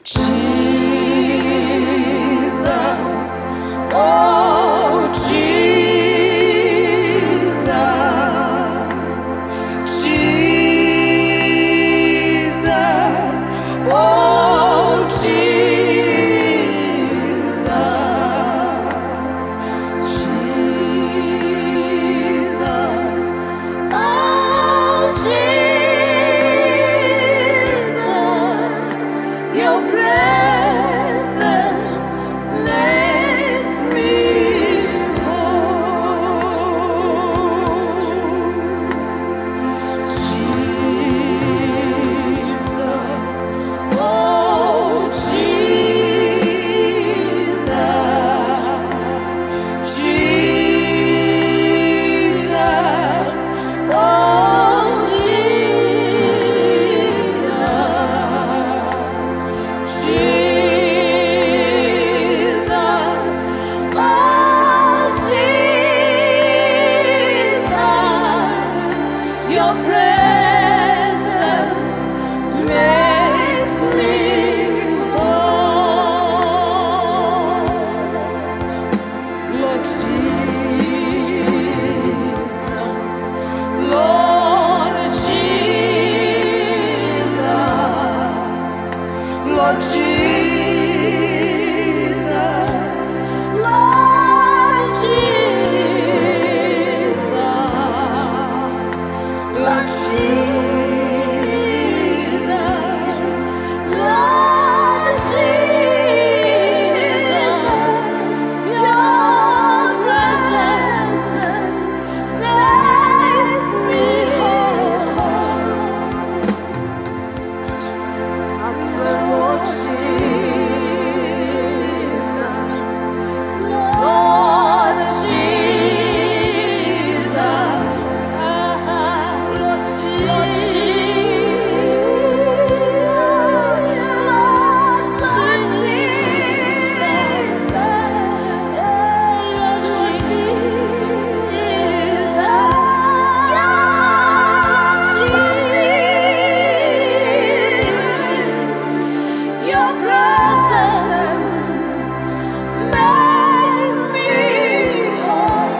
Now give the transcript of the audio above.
Jesus, oh Jesus, Jesus, oh Jesus, Jesus, oh Jesus, your presence makes me whole. Jesus, oh Jesus, Jesus, oh Jesus, Jesus, oh Jesus, your presence makes me whole. Lord Jesus, Lord Jesus, Lord Jesus, Lord Jesus, Lord Jesus, Lord Jesus, your presence makes me whole. I said, Lord Jesus, Lord Jesus, Lord your presence makes me whole.